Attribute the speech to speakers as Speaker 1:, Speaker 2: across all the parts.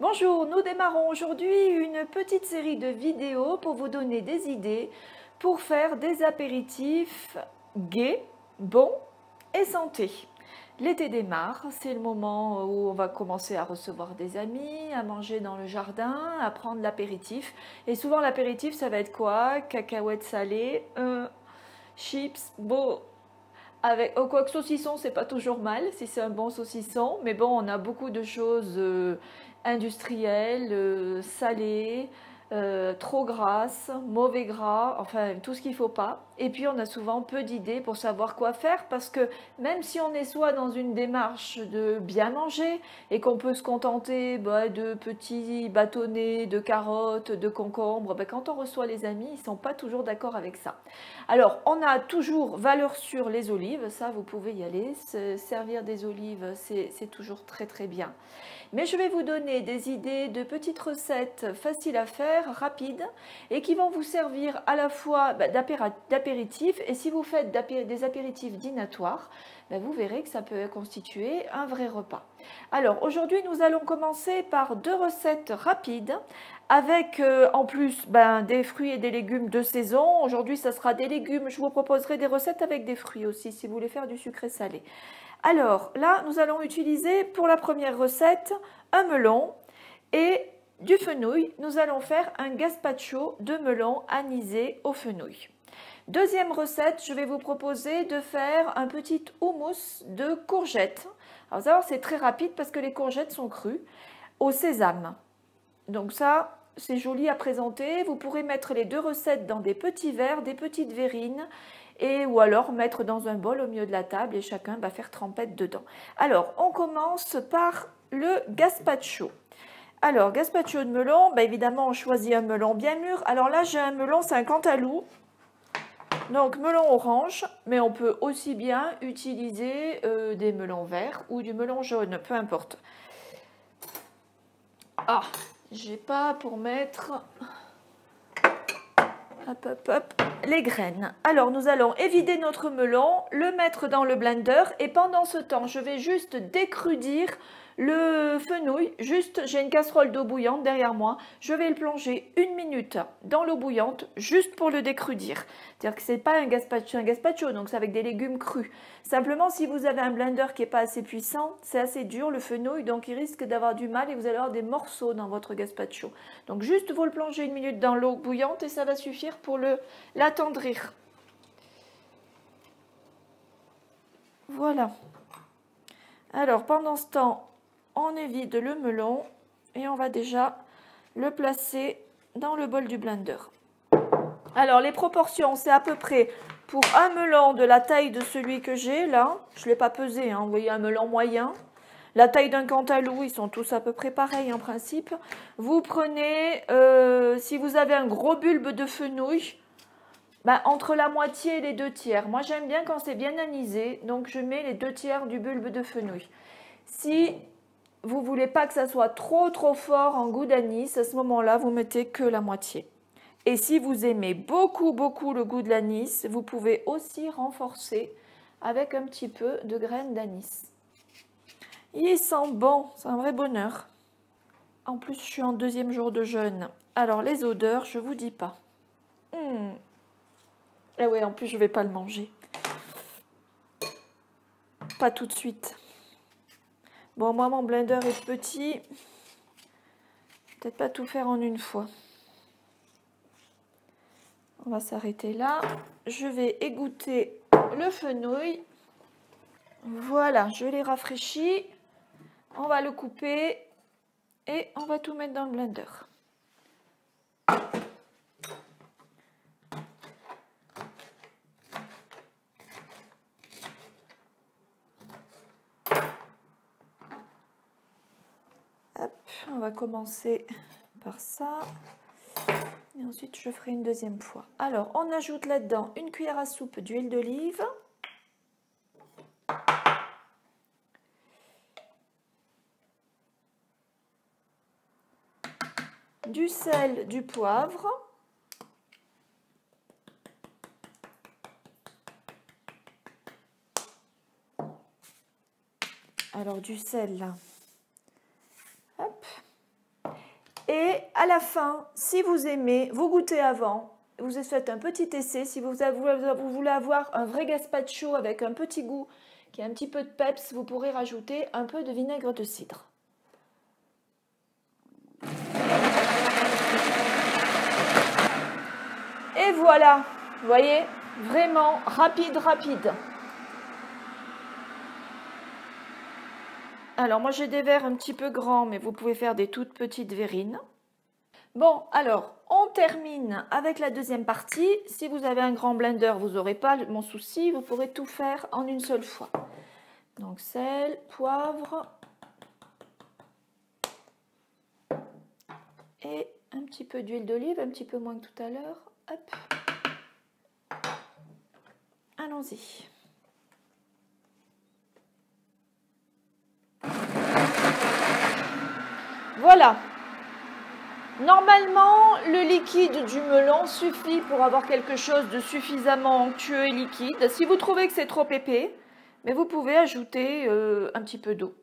Speaker 1: Bonjour, nous démarrons aujourd'hui une petite série de vidéos pour vous donner des idées pour faire des apéritifs gais, bons et santé. L'été démarre, c'est le moment où on va commencer à recevoir des amis, à manger dans le jardin, à prendre l'apéritif. Et souvent l'apéritif ça va être quoi? Cacahuètes salées, chips, beau. Avec, oh, quoique saucisson, c'est pas toujours mal si c'est un bon saucisson, mais bon, on a beaucoup de choses industrielles, salées, trop grasses, mauvais gras, enfin tout ce qu'il faut pas. Et puis on a souvent peu d'idées pour savoir quoi faire parce que même si on est soit dans une démarche de bien manger et qu'on peut se contenter de petits bâtonnets de carottes, de concombres, quand on reçoit les amis, ils sont pas toujours d'accord avec ça. Alors, on a toujours valeur sûre les olives, ça vous pouvez y aller, se servir des olives c'est toujours très très bien. Mais je vais vous donner des idées de petites recettes faciles à faire, rapides et qui vont vous servir à la fois d'apéritif et si vous faites des apéritifs dînatoires, vous verrez que ça peut constituer un vrai repas. Alors aujourd'hui nous allons commencer par deux recettes rapides avec en plus des fruits et des légumes de saison. Aujourd'hui ça sera des légumes, je vous proposerai des recettes avec des fruits aussi si vous voulez faire du sucré salé. Alors là nous allons utiliser pour la première recette un melon et du fenouil. Nous allons faire un gazpacho de melon anisé au fenouil. Deuxième recette, je vais vous proposer de faire un petit houmous de courgettes. Alors ça, c'est très rapide parce que les courgettes sont crues au sésame. Donc ça, c'est joli à présenter. Vous pourrez mettre les deux recettes dans des petits verres, des petites verrines, ou alors mettre dans un bol au milieu de la table et chacun va faire trempette dedans. Alors, on commence par le gazpacho. Alors, gazpacho de melon, évidemment, on choisit un melon bien mûr. Alors là, j'ai un melon, c'est un cantaloupe. Donc melon orange, mais on peut aussi bien utiliser des melons verts ou du melon jaune, peu importe. Ah, j'ai pas pour mettre les graines. Alors nous allons évider notre melon, le mettre dans le blender et pendant ce temps, je vais juste décrudir le fenouil. Juste, j'ai une casserole d'eau bouillante derrière moi. Je vais le plonger 1 minute dans l'eau bouillante juste pour le décrudir. C'est-à-dire que c'est pas un gazpacho, donc c'est avec des légumes crus. Simplement, si vous avez un blender qui n'est pas assez puissant, c'est assez dur le fenouil, donc il risque d'avoir du mal et vous allez avoir des morceaux dans votre gazpacho. Donc juste vous le plongez 1 minute dans l'eau bouillante et ça va suffire pour l'attendrir. Voilà. Alors pendant ce temps, on évite le melon et on va déjà le placer dans le bol du blender. Alors les proportions, c'est à peu près pour un melon de la taille de celui que j'ai là, je ne l'ai pas pesé, vous voyez un melon moyen, la taille d'un cantaloupe, ils sont tous à peu près pareils en principe. Vous prenez, si vous avez un gros bulbe de fenouil, entre la moitié et les 2/3. Moi j'aime bien quand c'est bien anisé, donc je mets les 2/3 du bulbe de fenouil. Si vous ne voulez pas que ça soit trop fort en goût d'anis, à ce moment-là, vous mettez que la moitié. Et si vous aimez beaucoup le goût de l'anis, vous pouvez aussi renforcer avec un petit peu de graines d'anis. Il sent bon, c'est un vrai bonheur. En plus, je suis en 2e jour de jeûne. Alors, les odeurs, je ne vous dis pas. Et ouais, en plus, je ne vais pas le manger. Pas tout de suite. Bon, moi, mon blender est petit. Peut-être pas tout faire en une fois. On va s'arrêter là. Je vais égoutter le fenouil. Voilà, je l'ai rafraîchi. On va le couper et on va tout mettre dans le blender. Hop, on va commencer par ça. Et ensuite, je ferai une deuxième fois. Alors, on ajoute là-dedans une cuillère à soupe d'huile d'olive. Du sel, du poivre. Alors, du sel, là. Hop. à la fin, si vous aimez, vous goûtez avant. Vous faites un petit essai. Si vous voulez avoir un vrai gazpacho avec un petit goût, qui a un petit peu de peps, vous pourrez rajouter un peu de vinaigre de cidre. Et voilà, vous voyez, vraiment rapide, rapide. Alors moi j'ai des verres un petit peu grands, mais vous pouvez faire des toutes petites verrines. Bon, alors, on termine avec la deuxième partie. Si vous avez un grand blender, vous n'aurez pas mon souci. Vous pourrez tout faire en une seule fois. Donc, sel, poivre. Et un petit peu d'huile d'olive, un petit peu moins que tout à l'heure. Hop. Allons-y. Voilà. Normalement, le liquide du melon suffit pour avoir quelque chose de suffisamment onctueux et liquide. Si vous trouvez que c'est trop épais, mais vous pouvez ajouter un petit peu d'eau.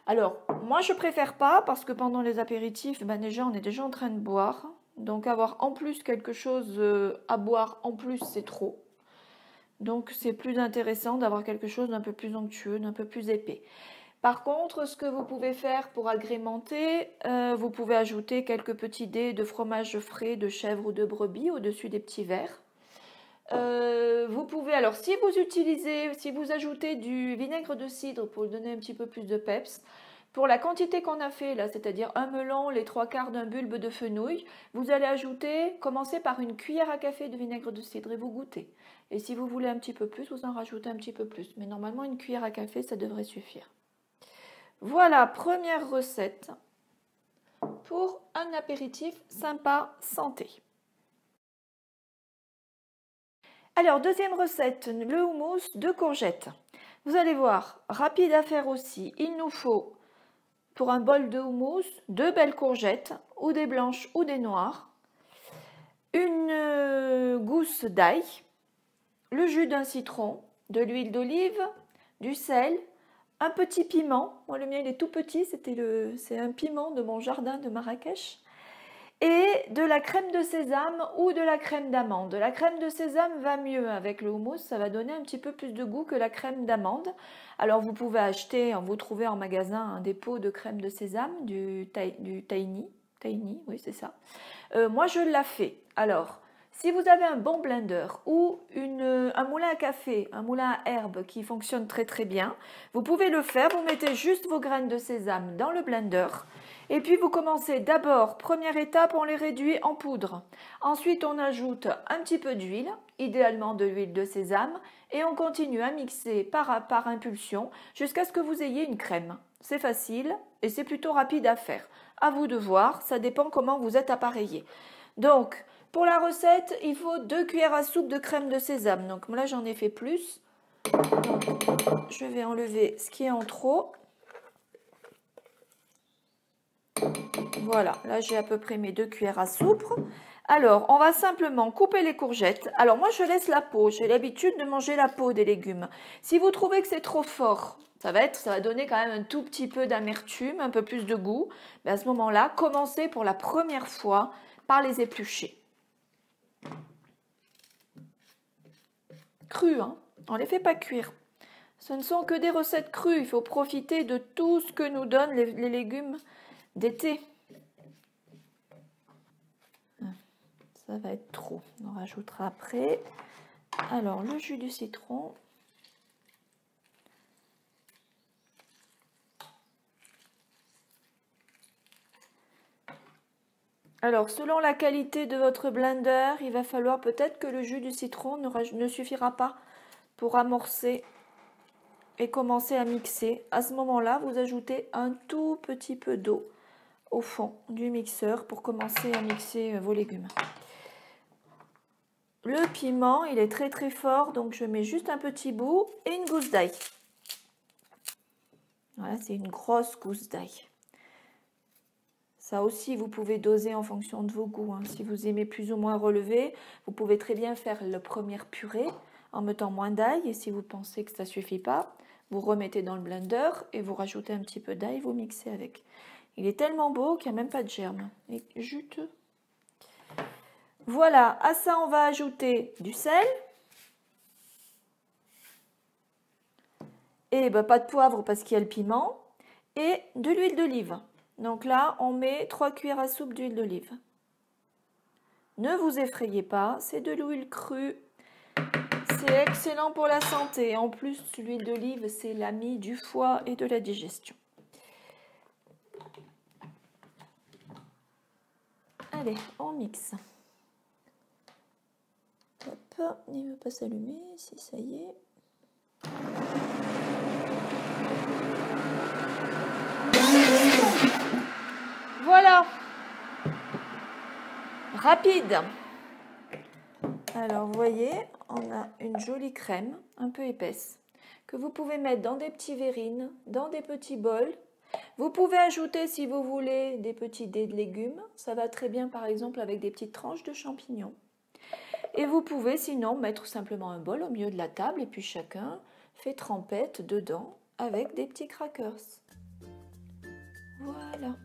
Speaker 1: Alors, moi je préfère pas parce que pendant les apéritifs, ben déjà on est déjà en train de boire. Donc avoir en plus quelque chose à boire en plus, c'est trop. Donc c'est plus intéressant d'avoir quelque chose d'un peu plus onctueux, d'un peu plus épais. Par contre, ce que vous pouvez faire pour agrémenter, vous pouvez ajouter quelques petits dés de fromage frais de chèvre ou de brebis au-dessus des petits verres. Vous pouvez, alors si vous ajoutez du vinaigre de cidre pour donner un petit peu plus de peps, pour la quantité qu'on a fait là, c'est-à-dire un melon, les 3/4 d'un bulbe de fenouil, vous allez ajouter, commencer par une cuillère à café de vinaigre de cidre et vous goûtez. Et si vous voulez un petit peu plus, vous en rajoutez un petit peu plus. Mais normalement, une cuillère à café, ça devrait suffire. Voilà, première recette pour un apéritif sympa santé. Alors, deuxième recette, le houmous de courgettes. Vous allez voir, rapide à faire aussi, il nous faut pour un bol de houmous 2 belles courgettes, ou des blanches ou des noires, une gousse d'ail, le jus d'un citron, de l'huile d'olive, du sel, un petit piment, moi le mien il est tout petit, c'est un piment de mon jardin de Marrakech, et de la crème de sésame ou de la crème d'amande. La crème de sésame va mieux avec le houmous, ça va donner un petit peu plus de goût que la crème d'amande. Alors vous pouvez acheter, vous trouvez en magasin un dépôt de crème de sésame, du Tiny, oui c'est ça. Moi je l'ai fait. Alors, si vous avez un bon blender ou un moulin à café, un moulin à herbes qui fonctionne très très bien, vous pouvez le faire, vous mettez juste vos graines de sésame dans le blender. Et puis vous commencez d'abord, première étape, on les réduit en poudre. Ensuite on ajoute un petit peu d'huile, idéalement de l'huile de sésame, et on continue à mixer par impulsion jusqu'à ce que vous ayez une crème. C'est facile et c'est plutôt rapide à faire. À vous de voir, ça dépend comment vous êtes appareillé. Donc, pour la recette, il faut 2 cuillères à soupe de crème de sésame. Donc là j'en ai fait plus. Donc, je vais enlever ce qui est en trop. Voilà, là j'ai à peu près mes 2 cuillères à soupe. Alors, on va simplement couper les courgettes. Alors moi je laisse la peau, j'ai l'habitude de manger la peau des légumes. Si vous trouvez que c'est trop fort, ça va donner quand même un tout petit peu d'amertume, un peu plus de goût. Mais à ce moment-là, commencez pour la première fois par les éplucher. Crus, hein, on ne les fait pas cuire. Ce ne sont que des recettes crues, il faut profiter de tout ce que nous donnent les légumes d'été. Ça va être trop, on rajoutera après. Alors, le jus du citron. Alors, selon la qualité de votre blender, il va falloir peut-être que le jus du citron ne suffira pas pour amorcer et commencer à mixer. À ce moment-là, vous ajoutez un tout petit peu d'eau au fond du mixeur pour commencer à mixer vos légumes. Le piment, il est très très fort, donc je mets juste un petit bout et une gousse d'ail. Voilà, c'est une grosse gousse d'ail. Ça aussi, vous pouvez doser en fonction de vos goûts. Hein. Si vous aimez plus ou moins relever, vous pouvez très bien faire la première purée en mettant moins d'ail. Et si vous pensez que ça ne suffit pas, vous remettez dans le blender et vous rajoutez un petit peu d'ail, vous mixez avec. Il est tellement beau qu'il n'y a même pas de germes. Il est juteux. Voilà, à ça on va ajouter du sel. Et ben, pas de poivre parce qu'il y a le piment. Et de l'huile d'olive. Donc là, on met 3 cuillères à soupe d'huile d'olive. Ne vous effrayez pas, c'est de l'huile crue. C'est excellent pour la santé. En plus, l'huile d'olive, c'est l'ami du foie et de la digestion. Allez, on mixe. Hop, il ne veut pas s'allumer, si ça y est. Voilà. Rapide. Alors, vous voyez, on a une jolie crème, un peu épaisse, que vous pouvez mettre dans des petits verrines, dans des petits bols. Vous pouvez ajouter, si vous voulez, des petits dés de légumes. Ça va très bien, par exemple, avec des petites tranches de champignons. Et vous pouvez, sinon, mettre simplement un bol au milieu de la table et puis chacun fait trempette dedans avec des petits crackers. Voilà.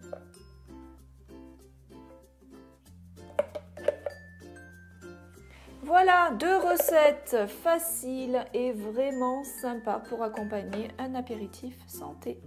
Speaker 1: Voilà, 2 recettes faciles et vraiment sympas pour accompagner un apéritif santé.